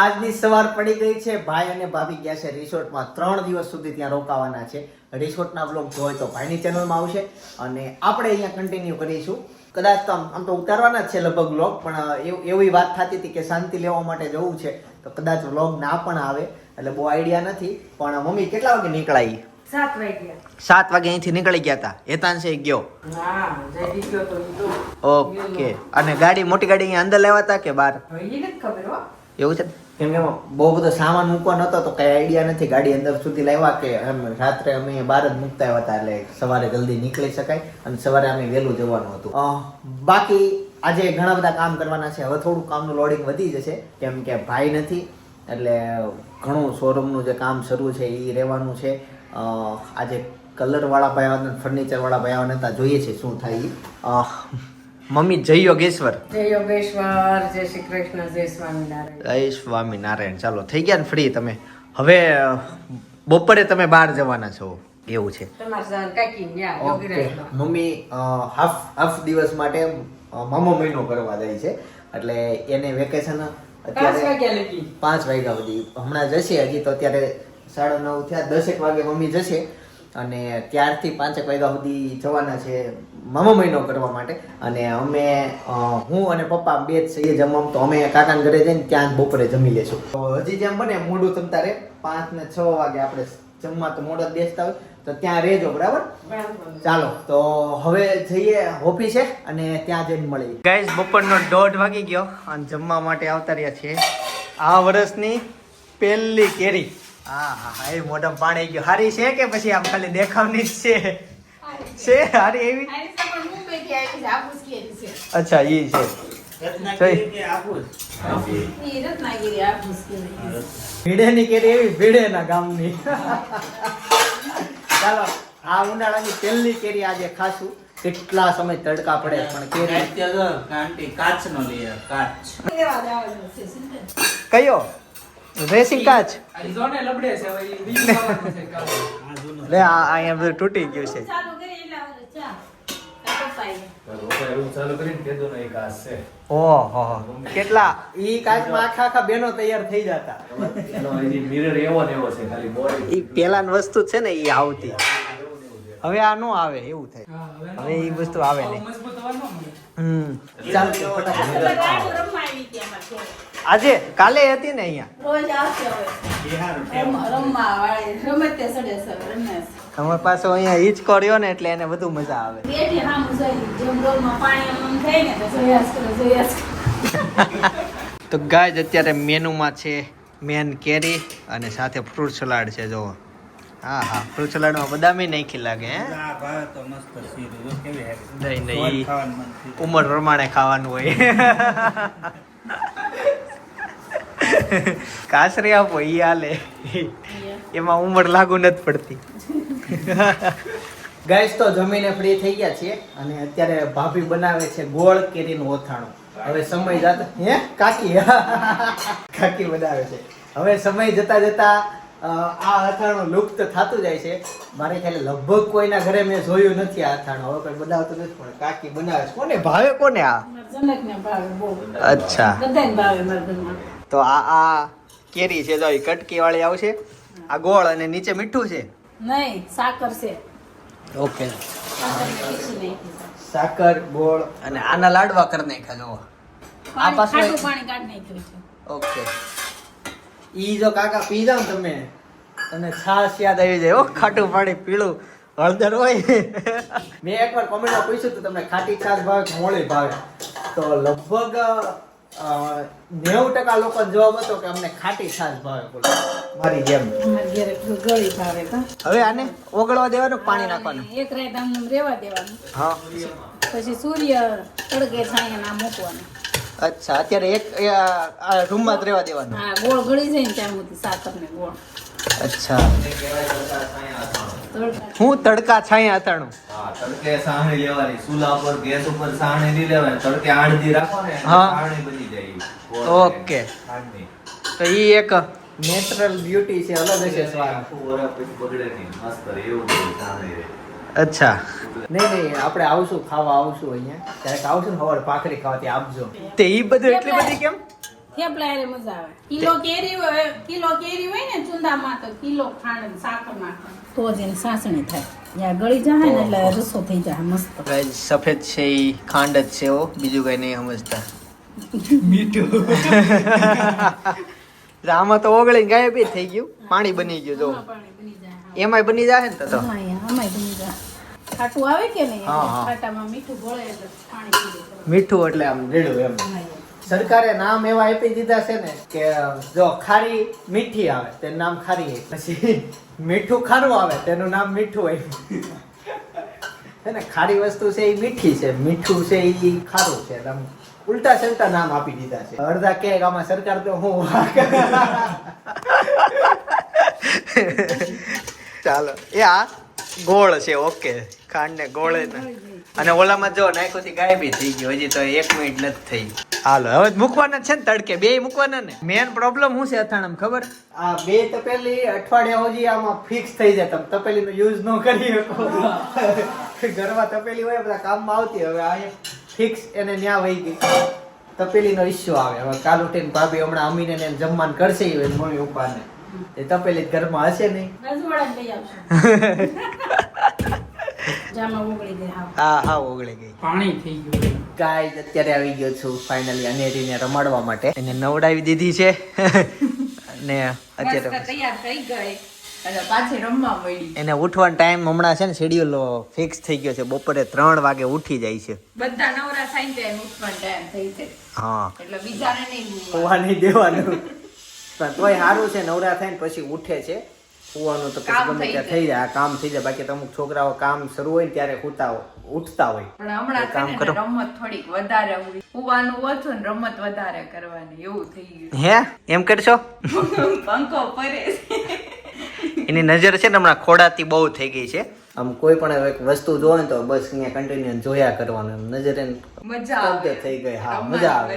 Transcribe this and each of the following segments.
આજની સવાર પડી ગઈ છે. ભાઈ અને ભાભી ગયા છે રિસોર્ટમાં. 3 દિવસ સુધી ત્યાં રોકાવાના છે. રિસોર્ટના બ્લોગ જોઈ તો ભાઈની ચેનલમાં આવશે અને આપણે અહીંયા કન્ટિન્યુ કરીશું. કદાચ તો આમ તો ઉતારવાના જ છે લગભગ વ્લોગ, પણ એવી વાત થતી હતી કે શાંતિ લેવા માટે જવું છે તો કદાચ વ્લોગ ના પણ આવે, એટલે બહુ આઈડિયા નથી. પણ મમ્મી કેટલા વાગે નીકળાઈ? 7 વાગ્યા. 7 વાગે અહીંથી નીકળી ગયા હતા. હેતાંશે ગયો? હા, જયદીપ ગયો તો ઈ તો. ઓકે. અને ગાડી, મોટી ગાડી અહીંયા અંદર લેવા હતા કે બહાર? હવે ઈ નથી ખબર હો. એવું છે? કેમ કે બહુ બધો સામાન મૂકવાનો હતો તો કઈ આઈડિયા નથી ગાડી અંદર સુધી લાવ્યા કે એમ. રાત્રે અમે બહાર જ મૂકતા આવ્યા હતા એટલે સવારે જલ્દી નીકળી શકાય અને સવારે અમે વહેલું જવાનું હતું. બાકી આજે ઘણા બધા કામ કરવાના છે. હવે થોડું કામનું લોડિંગ વધી જશે કેમ કે ભાઈ નથી એટલે ઘણું શોરૂમનું જે કામ શરૂ છે એ રહેવાનું છે. આજે કલરવાળા ભાઈ આવવાના, ફર્નિચરવાળા ભાઈ આવવાના હતા. જોઈએ છે શું થાય. મમ્મી જય યોગેશ્વર. જય યોગેશ્વર, જય શ્રી કૃષ્ણ, જય સ્વામિનારાયણ. જય સ્વામિનારાયણ. ચાલો થઈ ગયા ને ફ્રી તમે? હવે બપોરે તમે બહાર જવાના છો એવું છે? તમારા સર કાકી ન્યા ઓકે. યોગીરાજમાં. મમ્મી હાફ દિવસ માટે મામો મહિનો કરવા જાય છે એટલે એને વેકેશન 5 વાગ્યા લગી. 5 વાગ્યા સુધી હમણાં જશે. હજી તો અત્યારે 9:30 થયા. 10 વાગે મમ્મી જશે અને ત્યારથી 5 વાગ્યા સુધી જવાના છે મામો મહિનો કરવા માટે. અને અમે હું અને પપ્પા બે જ છીએ જમવા, તો અમે કાકાના ઘરે જઈને ત્યાં જ બપોરે જમી લેશું. તો હજી જેમ બને મોડું તમતા રે. 5 ને 6 વાગે આપણે જમવા તો મોડા બેસતા હોય તો ત્યાં રહેજો, બરાબર? ચાલો તો હવે જઈએ ઓફિસે અને ત્યાં જઈને મળીએ. ગાઈસ, બપોરનો 1:30 વાગી ગયો અને જમવા માટે આવતા રહ્યા છીએ. આ વર્ષની પહેલી કેરી. હા હા હા, એ મોઢામાં પાણી ગયો. હારી છે કે પછી આમ ખાલી દેખાવની જ છે હારી એવી? અચ્છા, ઈ છે. ભીડેની કેરી એવી, ભીડેના ગામની. ચાલો, આ ઉનાળાની પહેલી કેરી આજે ખાશું. કેટલા સમય તડકા પડે પણ કેરી કાચનો લઈએ, કાચ. કયો? રેસિંગ કાચ? લે આ અહીંયા બધું તૂટી ગયું છે. ઓહો, કેટલા ઈ કાચમાં આખા બેનો તૈયાર થઈ જતા. મિરર એવો ને એવો છે, ખાલી બોડી. ઈ પેલાની વસ્તુ છે ને ઈ આવતી. હવે આ નો આવે એવું થાય. હવે ઈ વસ્તુ આવે નહીં. ચાલ આજે કાલે હતી ને અહીંયા રોજ આવશે હવે. રમવા વાળી રમે તે સડે સર રમે. તમે પાછો અહીંયા હિંચકો રહ્યો ને એટલે એને વધુ મજા આવે. બેઠી હામ જોઈ જેમ ડોલમાં પાણી આમ થાય ને તો જોયાસ કરે. તો ગાઈઝ, અત્યારે મેનુમાં છે મેન કેરી અને સાથે ફ્રૂટ સલાડ છે. જો હા હા, ફ્રૂટ સલાડમાં બદામી નાખી લાગે. હે નહીં, ઉંમર પ્રમાણે ખાવાનું હોય. કાસરી આપો ઈ હાલે, એમાં ઉંમર લાગુ નથી પડતી. ગાઈસ, તો જમીને ફ્રી થઈ ગયા છીએ અને અત્યારે ભાભી બનાવે છે ગોળ કેરીનું ઓથાણું. હવે સમય જતા કાકી બનાવે છે. હવે સમય જતા જતા આ અથાણું લુપ્ત થતું જાય છે. મારે ખ્યાલે લગભગ કોઈના ઘરે મેં જોયું નથી આ અથાણું. હવે કોઈ બનાવતું નથી પણ કાકી બનાવે છે. કોને ભાવે? કોને આ? જનકને ભાવે બહુ. અચ્છા, બધાને ભાવે મારા ઘરમાં. તો આ કેરી છે, જો કટકી વાળી આવશે. આ ગોળ અને નીચે મીઠું છે. નહીં, સાકર છે. ઓકે, સાકર ખીચી નાખી. સાકર, ગોળ અને આના લાડવા કરી નાખ્યા. જો આ પાણી પાછું ખાટું પાણી કાઢી નાખ્યું છે. ઓકે. ઈ જો કાકા પી જાવ તમે, તને છાશ યાદ આવી જાય. ખાટું પાણી પીળું હળદર હોય. મેં એકવાર કોમેન્ટમાં પૂછ્યું હતું તમને ખાટી છાશ ભાવે કે મોળી ભાવે, તો લગભગ 90% લોકો જવાબ હતો કે અમને ખાટી છાશ ભાવે. બોલો, મારી જેમ. અમારા ઘરે ગળી ભાવે કા. હવે આને ઓગળવા દેવાનું, પાણી નાખવાનું. એક રાત આમ રેવા દેવાનું. હા, પછી સૂર્ય તડકે છાંયે ના મૂકવાનું. અચ્છા. અત્યારે એક આ રૂમમાં જ રહેવા દેવાનું. હા, ગોળ ગળી જાય ને ત્યાં સુધી સાકર ને ગોળ. અચ્છા. તડકા હું તડકા છાંયા અથાણું. હા, તડકે સાહણી લેવાની, ચૂલા પર ગેસ ઉપર સાહણી નહીં લેવાની. તડકે આણદી રાખો ને એટલે હા. સાહણી બની જાય. ઓકે. ખાંડની. તો ઈ એક નેચરલ બ્યુટી છે, અલગ હશે સ્વાદ. આખું વરસ પછી બગડે નહીં. મસ્ત રહે એવું બધું સાહણી રહે. અચ્છા. નહીં, આપણે આવશું, ખાવા આવશું અહીંયા. ક્યારેક આવશું ને સવારે ભાખરી ખાવાથી આપજો. તે ઈ બધું એટલી બધી કેમ? થેપલા હારે મજા આવે. કિલો કેરી હોય ને ચૂંદામાં તો કિલો ખાંડ સાકર નાખવાનું તો જ એની સાસણી થાય. યા ગળી જાય ને એટલે રસો થઈ જાય મસ્ત. ગાઈસ સફેદ છે ઈ ખાંડ જ છે હો, બીજું કઈ નહીં સમજતા. મીઠું આમાં તો ઓગળીને ગાયબ જ થઈ ગયું, પાણી બની ગયું. જો પાણી બની જાય. એમાંય બની જાય ને તો આમાંય બની જાય. ખાટું આવે કે નહીં? હા, હા. ખાટામાં મીઠું ભળે એટલે પાણી પી દે. મીઠું એટલે આમ રેડું એમ. સરકારે નામ એવા આપી દીધા છે ને કે જો ખારી મીઠી આવે તેનું નામ ખારી હોય, પછી મીઠું ખારું આવે તેનું નામ મીઠું હોય. છે ને ખારી વસ્તુ છે એ મીઠી છે, મીઠું છે એ ખારું છે. આમ ઉલટા સલટા નામ આપી દીધા છે. અડધા કે આમાં સરકાર તો હું ચાલો એ આ ગોળ છે. ઓકે ખાંડ ને ગોળ અને ઓલામાં જો નાખ્યો થી ગાયબી થઈ ગયો. હજી તો 1 મિનિટ નથી થઈ. હાલો હવે મૂકવાના છે ને તડકે, બે મૂકવાના ને. મેન પ્રોબ્લેમ શું છે અથાણામ ખબર? આ બે તપેલી અઠવાડિયા સુધી આમાં ફિક્સ થઈ જાય. તમે તપેલીનો યુઝ ન કરી શકો. ઘરમાં તપેલી હોય બધા કામમાં આવતી, હવે આ ફિક્સ એને ન્યા વહી ગઈ. તપેલીનો ઇસ્યુ આવે. હવે કાલ ઉઠીને ભાભી હમણાં અમીને ને જમવાનું કરશે મમ્મી પપ્પાને, એ તપેલી ઘરમાં હશે નહીં. રજવાડા લઈ આવશું. જામાં ઓગળી ગઈ હાવ. હા ઓગળી ગઈ. પાણી થઈ ગયું. ગાઈસ અત્યારે આવી ગયો છું ફાઇનલી અનેરીને રમાડવા માટે. એને નવડાવી દીધી છે અને અત્યારે તૈયાર થઈ ગઈ અને પાછી રમવા મળી. એને ઉઠવાનો ટાઈમ હમણાં છે ને શેડ્યુલ ફિક્સ થઈ ગયો છે. બપોરે 3 વાગે ઉઠી જાય છે. બધા નવરા થાય ને ઉઠવાનો ટાઈમ થઈ જાય. હા એટલે બીજાને નહીં સુવા નહીં દેવાનું. પણ તોય સારું છે, નવરા થાય ને પછી ઉઠે છે. સુવાનું તો પછી ગમે ત્યાં થઈ જાય, કામ થઈ જાય. બાકી તો અમુક છોકરાઓ કામ શરૂ હોય ને ત્યારે ઉઠતા હોય. પણ હમણાં કામ છે ને કરો. રમત થોડીક વધારે હોય. સુવાનું ઓછું ને રમત વધારે કરવાની એવું થઈ ગયું. હે એમ કરશો? પંખો ફરે છે. એની નજર છે ને હમણાં ખોડાતી બહુ થઈ ગઈ છે. આમ કોઈ પણ એક વસ્તુ જોવે ને તો બસ અહીંયા કન્ટિન્યુ જોયા કરવાનું. એમ નજર એને મજા આવે. થઈ ગઈ. હા રમવાની મજા આવે.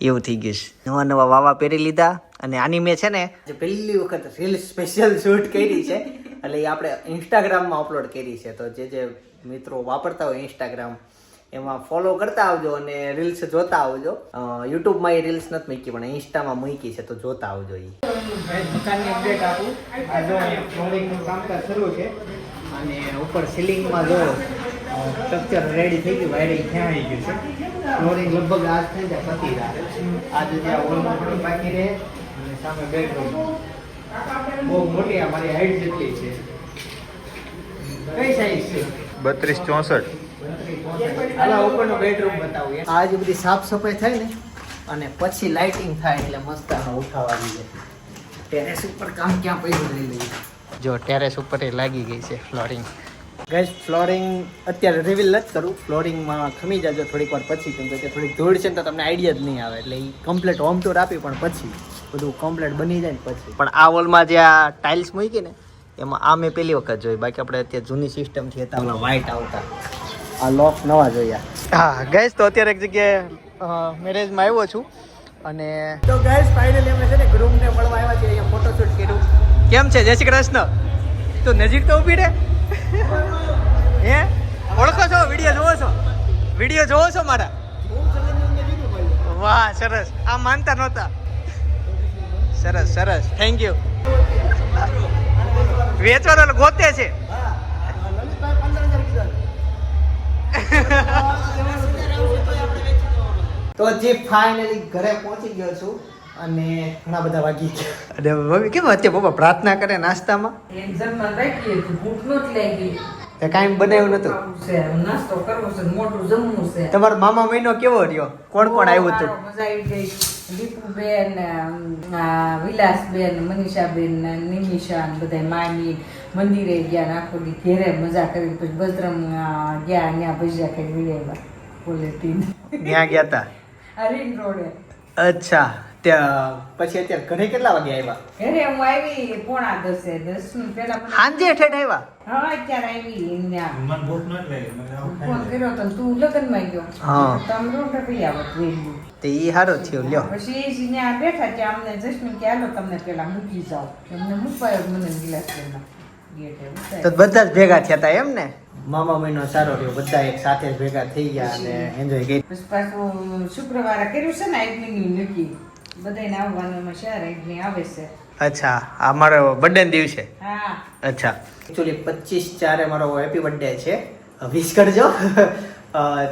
એવું થઈ ગયું છે. નવા વાવા પહેરી લીધા અને આની મેં છે ને જે પહેલી વખત રીલ સ્પેશિયલ શૂટ કરી છે એટલે એ આપણે ઇન્સ્ટાગ્રામમાં અપલોડ કરી છે. તો જે મિત્રો વાપરતા હોય ઇન્સ્ટાગ્રામ એમાં ફોલો કરતા આવજો અને રીલ્સ જોતા આવજો. યુટ્યુબમાં એ રીલ્સ નથી મૂકી પણ ઇન્સ્ટામાં મૂકી છે, તો જોતા આવજો. દુકાનની અપડેટ આપું. આ જો ફ્લોરિંગનું કામકાજ શરૂ છે અને ઉપર સીલિંગમાં જો સ્ટ્રક્ચર રેડી થઈ ગયું, વાયરિંગ ત્યાં આવી ગયું છે. ફ્લોરિંગ લગભગ આજ થઈ જાય પતી જાય. આજે ત્યાં હોલમાં થોડું બાકી રહે અને સામે બેડરૂમ બહુ મોટી અમારી હાઈટ જેટલી છે. કઈ સાઈઝ છે? 32-64. હાલા ઉપરનો બેડરૂમ બતાવું. આ જે બધી સાફ સફાઈ થાય ને અને પછી લાઇટિંગ થાય એટલે મસ્ત આનો ઉઠાવ આવી જાય. ટેરેસ ઉપર કામ ક્યાં પૈસા લઈ લઈએ. જો ટેરેસ ઉપર એ લાગી ગઈ છે ફ્લોરિંગ. ગાઈસ ફ્લોરિંગ અત્યારે રિવીલ નથી કરું. ફ્લોરિંગમાં ખમી જાજો થોડીક વાર પછી, કેમ કે થોડીક ધૂળ છે ને તો તમને આઈડિયા જ નહીં આવે. એટલે એ કમ્પ્લીટ હોમ ટૂર આપી પણ પછી બધું કમ્પ્લીટ બની જાય ને પછી. પણ આ વોલમાં જે આ ટાઇલ્સ મૂકી ને એમાં આ મેં પહેલી વખત જોઈ. બાકી આપણે અત્યારે જૂની સિસ્ટમથી હતા ઓલા વ્હાઇટ આવતા. આ લોક નવા જોયા. હા ગાઈસ તો અત્યારે એક જગ્યાએ મેરેજમાં આવ્યો છું અને તો ગાઈસ ફાઇનલી અમે છે ને ગ્રુમને મળવા આવ્યા છીએ. અહીંયા ફોટોશૂટ કર્યું. કેમ છે? જય શ્રી કૃષ્ણ. તો નજીક તો ઊભી રે. હે ઓળખો છો? વિડીયો જોવો છો? વિડીયો જોવો છો મારા? વાહ સરસ. આ માનતા નહોતા. સરસ સરસ થેન્ક યુ. વેચવાનો ગોતે છે. તો જે ફાઇનલી ઘરે પહોંચી ગયો છું અને ઘણા બધા વાગી ગયા. અને મમ્મી કેમ અત્યારે પપ્પા પ્રાર્થના કરે નાસ્તામાં? એક્ઝામમાં રાખીએ તો ભૂખ નથી લાગી. તે કાંઈ બનાવ્યું નતું? ખાવું છે, નાસ્તો કરવો છે, મોટું જમવું છે. તમારો મામા મહિનો કેવો રહ્યો? કોણ કોણ આવ્યું હતું? મજા આવી ગઈ. દીપુબેન, વિલાસબેન, મનીષાબેન, નિમિષા બધા મામી મંદિરે ગયા. આખો દી ઘેરે મજા કરી. પછી બજરંગ ગયા, ત્યાં ભજીયા ખાઈ આવ્યા. પોલેટીન ત્યાં ગયા હતા. આ રિંગ રોડે. અચ્છા ત્યાં પછી અત્યારે ઘરે કેટલા વાગે આવ્યા? ઘરે હું આવી 9:45. 10 પહેલા સાંજે ઠેઠ આવ્યા? હા અત્યારે આવી. ફોન કર્યો તો તું લગ્નમાં ગયો. હા. તમે રોટે પી આવત વેલી. તે ઈ સારો થયો લ્યો. પછી એ ત્યાં બેઠા ત્યાં અમને જસ્મીન કે હાલો તમને પેલા મૂકી જાઓ. એમને મૂકવાયો મને વિલાસબેનમાં ગેટે. તો બધા જ ભેગા થયા હતા એમ ને? મામા મહિનો સારો રહ્યો. બધા એક સાથે જ ભેગા થઈ ગયા અને એન્જોય કરી. પછી પાછું શુક્રવારે કર્યું છે ને એડમિનનું નક્કી. બધાને આવવાનું એમાં શેર એગ્રી આવે છે. અચ્છા આ મારો બર્થડે દિવસે હા અચ્છા એકચ્યુઅલી 25/4 મારો હેપી બર્થડે છે વિશ કરજો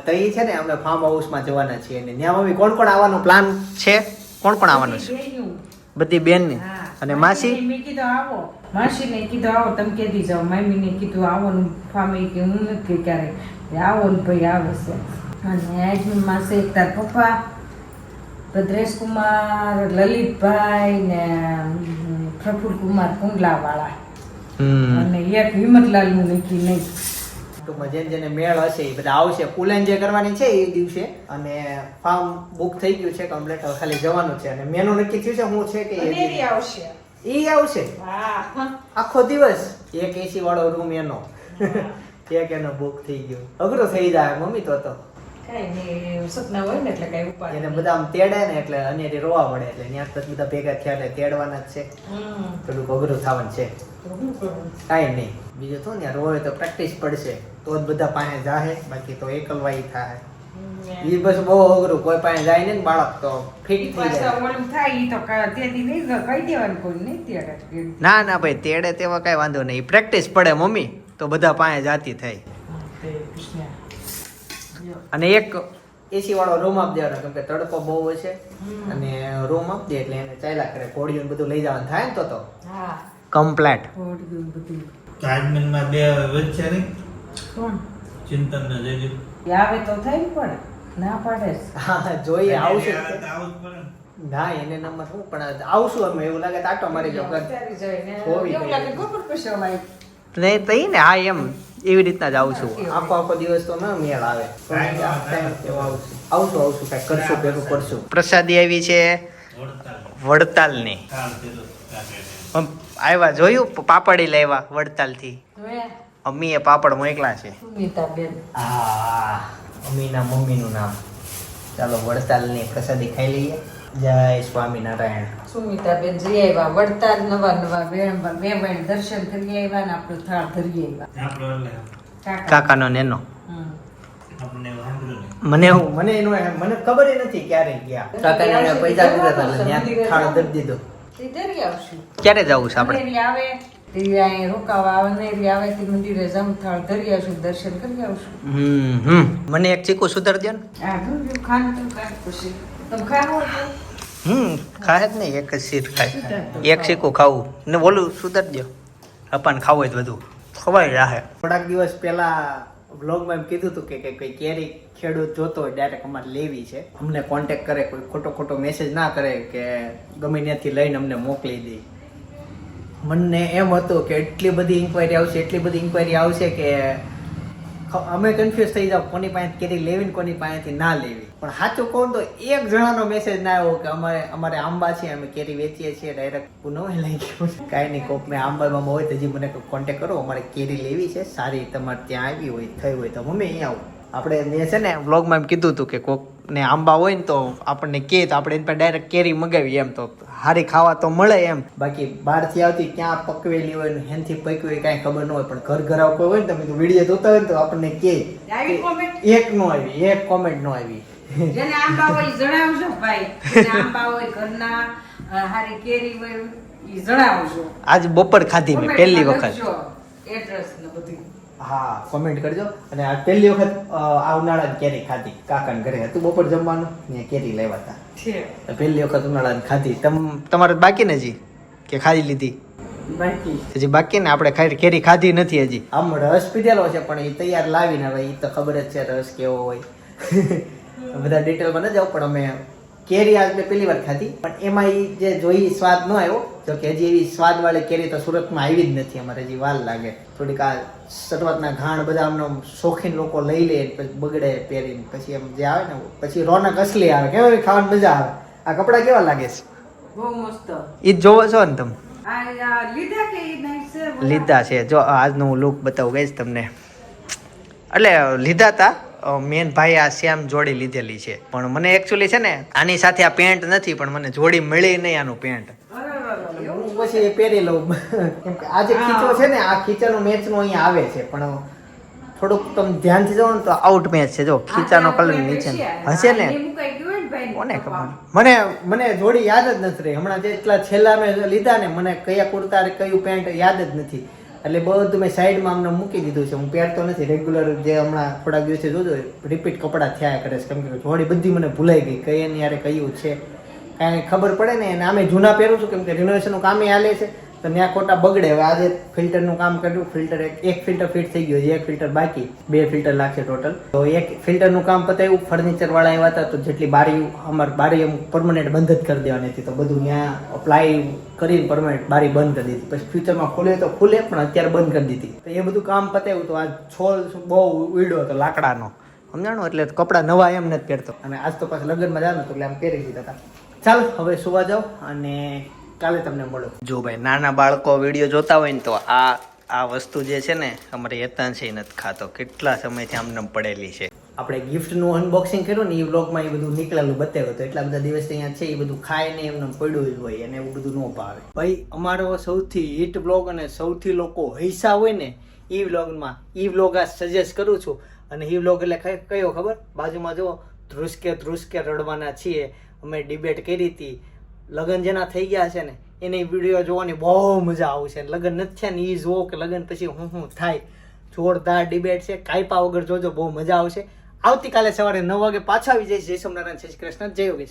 તો એ છે ને અમે ફાર્મ હાઉસમાં જવાના છીએ અને ત્યાં મમ્મી કોણ કોણ આવવાનો પ્લાન છે કોણ કોણ આવવાનું છે બેયનું. બધી બેન ને હા. અને માસી મેં કીધું આવો માસીને કીધું આવો તમે કેદી જાઓ મમ્મીને કીધું આવવાનું ફામે કે હું નથી ક્યારે આવો ને ભાઈ આવે છે અને આજની માસે એક તાર પપ્પા ભદ્રેશ કુમાર લલિતભાઈ ને પ્રફુલ કુમાર કુંડલાવાળા અને એક વિમતલાલ નું નક્કી નહીં. ટૂંકમાં જેને જેને મેળ હશે એ બધા આવશે પુલેન જે કરવાની છે એ દિવસે અને ફાર્મ બુક થઈ ગયું છે કમ્પ્લીટ હવે ખાલી જવાનું છે અને મેનુ નક્કી થયું છે શું છે કે અનેરી આવશે. એ આવશે હા આખો દિવસ એક એસી વાળો રૂમ એનો એક એનો બુક થઈ ગયો અઘરો થઈ જાય મમ્મી તો કઈ નહીં સપના હોય ને એટલે કઈ ઉપાય એને બધા આમ તેડે ને એટલે અને રોવા પડે એટલે ત્યાં તો બધા ભેગા થયા એટલે તેડવાના જ છે થોડુંક અઘરું થવાનું છે કાંઈ નહીં બીજું તો ને રોવે તો પ્રેક્ટિસ પડશે તો જ બધા પાસે જાહે બાકી તો એકલવાઈ થાય એ બસ બહુ અઘરું કોઈ પાસે જાય ને બાળક તો ફિટ થઈ જાય ઓલું થાય ઈ તો તેથી નહીં કહી દેવાનું કોઈ નહીં ત્યારે ના ના ભાઈ તેડે તેવા કઈ વાંધો નહીં પ્રેક્ટિસ પડે મમ્મી તો બધા પાસે જાતી થાય અને એક એસી વાળો રૂમ આપી દેવાનો કેમ કે તડકો બહુ હોય છે અને રૂમ આપી દે એટલે એને ચાલ્યા કરે ઘોડીઓ બધું લઈ જવાનું થાય ને તો હા કમ્પ્લેટ બધું તાજમહેલમાં બે વચ્ચે નહીં કોણ ચિંતન ને જઈ એ આવે તો થઈ પણ ના પાડે છે. હા જોઈએ આવશે આવું જ પડે. ના એને નંબર શું પણ આવશું અમે એવું લાગે તો આટો મારી જાવ અત્યારે જઈને હોવી એવું લાગે ખબર પડશે અમારી. નહીં તઈ ને હા એમ એવી રીતના જ આવું છું આખો દિવસ તો ના મેળ આવે આવશું કઈ કરશું ભેગું કરશું પ્રસાદી આવી છે વડતાલની કાલ પેલો આવ્યા જોયું પાપડી લાવ્યા વડતાલથી હવે અમ્મીએ પાપડ મોકલા છે સુમિતાબેન આ અમ્મીના મમ્મીનું નામ ચાલો વડતાલની પ્રસાદી ખાઈ લઈએ જય સ્વામિનારાયણ સુમિતાબેન જઈ આવ્યા વડતાલ નવા નવા વેવાણ દર્શન કરી આવ્યા ને આપણો થાળ ધરી આવ્યા આપણો એટલે કાકાનો નેનો હમ. આપણને એવું સાંભળ્યું નહીં. મને ખબર નથી ક્યારે ગયા કાકાને પૈસા દીધા હતા એટલે ત્યાં થાળ ધરી દીધો તે ધરી આવશું ક્યારે જવું છે આપણે અનેરી આવે તે અહીં રોકાવા આવે અનેરી આવે તે મંદિરે જમ થાળ ધરી આવશું દર્શન કરી આવશું મને એક ચીકુ સુધર દો ને આ ઘણું ખાન તો કાંઈ પછી તમે ખાવો તો ખાય જ નહીં એક જ સીટ ખાય એક ચીકુ ખાવું ને બોલું સુધર દો અપાન ખાવું હોય બધું ખવાય રાહે થોડાક દિવસ પહેલા બ્લોગમાં એમ કીધું હતું કે કોઈ કેરી ખેડૂત જોતો હોય ડાયરેક્ટ અમારે લેવી છે અમને કોન્ટેક્ટ કરે કોઈ ખોટો મેસેજ ના કરે કે ગમે ત્યાંથી લઈને અમને મોકલી દે મને એમ હતું કે એટલી બધી ઇન્ક્વાયરી આવશે કે અમે કન્ફ્યુઝ થઈ જાવ કોની પાસે કેરી લેવી ને કોની પાસેથી ના લેવી પણ સાચું કહું તો એક જણાનો મેસેજ ના આવ્યો કે અમારે આંબા છે અમે કેરી વેચીએ છીએ ડાયરેક્ટ પુનઃ લઈ ગયું કાંઈ નહીં કોકને આંબામાં હોય તો હજી મને કોન્ટેક્ટ કરો અમારે કેરી લેવી છે સારી તમારે ત્યાં આવી હોય થઈ હોય તો મમ્મી અહીં આવું આપણે મેં છે ને વ્લોગમાં એમ કીધું હતું કે કોકને આંબા હોય ને તો આપણને કહે તો આપણે એની પર ડાયરેક્ટ કેરી મગાવી એમ તો સારી ખાવા તો મળે એમ બાકી બહારથી આવતી ક્યાં પકવેલી હોય ને હેનથી પકવી હોય કાંઈ ખબર ન હોય પણ ઘર ઘરાવ કોઈ હોય ને તમે વિડીયો જોતા હોય ને તો આપણને કહે આવી comment? એક કોમેન્ટ નો આવી જેને આંબા હોય ઈ જણાવજો ભાઈ જેને આંબા હોય ઘરના હારી કેરી હોય ઈ જણાવજો આજ બપોર ખાધી મેં પહેલી વખત એડ્રેસ ને બધું હા કોમેન્ટ કરજો અને આ પહેલી વખત આ ઉનાળાની કેરી ખાધી કાકાને ઘરે હતું બપોર જમવાનું ને કેરી લેવા હતા છે પહેલી વખત ઉનાળાની ખાધી તમારે બાકી ને હજી કે ખાઈ લીધી બાકી હજી બાકી ને આપણે કેરી ખાધી નથી હજી આમ રસ પીધેલો છે પણ એ તૈયાર લાવીને હવે એ તો ખબર જ છે રસ કેવો હોય બધા ડિટેલમાં ન જાવ પણ અમે કેરી આજ મેં પહેલી વાર ખાધી પણ એમાં એ જે જોઈ સ્વાદ ન આવ્યો જો કે હજી એવી સ્વાદવાળી કેરી તો સુરતમાં આવી જ નથી અમારે હજી વાર લાગે થોડીક આ શરૂઆતના ઘાણ બધા આમનો શોખીન લોકો લઈ લે પછી બગડે પહેરીને પછી એમ જે આવે ને પછી રોનક અસલી આવે કેવી ખાવાની મજા આવે આ કપડાં કેવા લાગે છે બહુ મસ્ત એ જ જોવો છો ને તમે આ લીધા કે ઈ નહીં છે લીધા છે જો આજનું હું લુક બતાવું ગઈશ તમને એટલે લીધા હતા મેન ભાઈ આ સેમ જોડી લીધેલી છે પણ મને એકચ્યુઅલી છે ને આની સાથે આ પેન્ટ નથી પણ મને જોડી મળી નહીં આનું પેન્ટ હું પછી પહેરી લઉં કેમ કે આ જે ખીચો છે ને આ ખીચાનો મેચ નો અહીંયા આવે છે પણ થોડુંક તમે ધ્યાનથી જાઓ ને તો આઉટ મેચ છે જો ખીચાનો કલર નીચે હશે ને કોને ખબર મને જોડી યાદ જ નથી રહી હમણાં જેટલા છેલ્લા મેં લીધા ને મને કયા કુર્તા કયું પેન્ટ યાદ જ નથી એટલે બધું મેં સાઈડમાં અમને મૂકી દીધું છે હું પહેરતો નથી રેગ્યુલર જે હમણાં થોડાક દિવસે જોજો રિપીટ કપડાં થયા કરે છે કેમ કે જોડી બધી મને ભૂલાઈ ગઈ કઈ એની યારે કયું છે કાંઈ ખબર પડે ને અને આમે જૂના પહેરું છું કેમ કે રિનોવેશનનું કામ હાલે છે તો ત્યાં ખોટા બગડે હવે આજે ફિલ્ટરનું કામ કર્યું ફિલ્ટર એક ફિલ્ટર ફિટ થઈ ગયું છે એક ફિલ્ટર બાકી 2 ફિલ્ટર લાગશે ટોટલ તો એક ફિલ્ટરનું કામ પતાવ્યું ફર્નિચર વાળા આવ્યા હતા તો જેટલી બારી અમારે બારી એમ પરમનન્ટ બંધ જ કરી દેવાની હતી તો બધું ત્યાં અપ્લાય કરીને પરમનન્ટ બારી બંધ કરી દીધી પછી ફ્યુચરમાં ખોલે તો ખુલે પણ અત્યારે બંધ કરી દીધી તો એ બધું કામ પતાવ્યું તો આ છોલ બહુ ઉડ્યો હતો લાકડાનો સમજાણો એટલે કપડાં નવા એમ નથી પહેરતો અને આજ તો પાછા લગ્નમાં જવાનું તો એટલે આમ પહેરી દીધા હતા ચાલો હવે સુવા જાઓ અને કાલે તમને મળો જો ભાઈ નાના બાળકો વિડીયો જોતા હોય ને તો આ વસ્તુ જે છે ને અમારે યતાન છે નથી ખાતો કેટલા સમયથી આમને પડેલી છે આપણે ગિફ્ટનું અનબોક્સિંગ કર્યું ને એ વ્લોગમાં એ બધું નીકળેલું બતાવ્યું તો એટલા બધા દિવસ અહીંયા છે એ બધું ખાય ને એમને પડ્યું જ હોય અને એવું બધું ન ભાવે ભાઈ અમારો સૌથી હિટ વ્લોગ અને સૌથી લોકો હૈસા હોય ને એ વ્લોગમાં એ વ્લોગ આ સજેસ્ટ કરું છું અને એ વ્લોગ એટલે કયો ખબર બાજુમાં જો ધ્રુસકે રડવાના છીએ અમે ડિબેટ કરી હતી લગ્ન જેના થઈ ગયા છે ને એની વિડીયો જોવાની બહુ મજા આવશે લગ્ન નથી થયા ને એ જુઓ કે લગ્ન પછી હું થાય જોરદાર ડિબેટ છે કાંઈ વગર જોજો બહુ મજા આવશે આવતીકાલે સવારે 9 વાગે પાછા આવી જઈશ જય સોમનારાયણ જય શ્રી કૃષ્ણ જય યોગેશ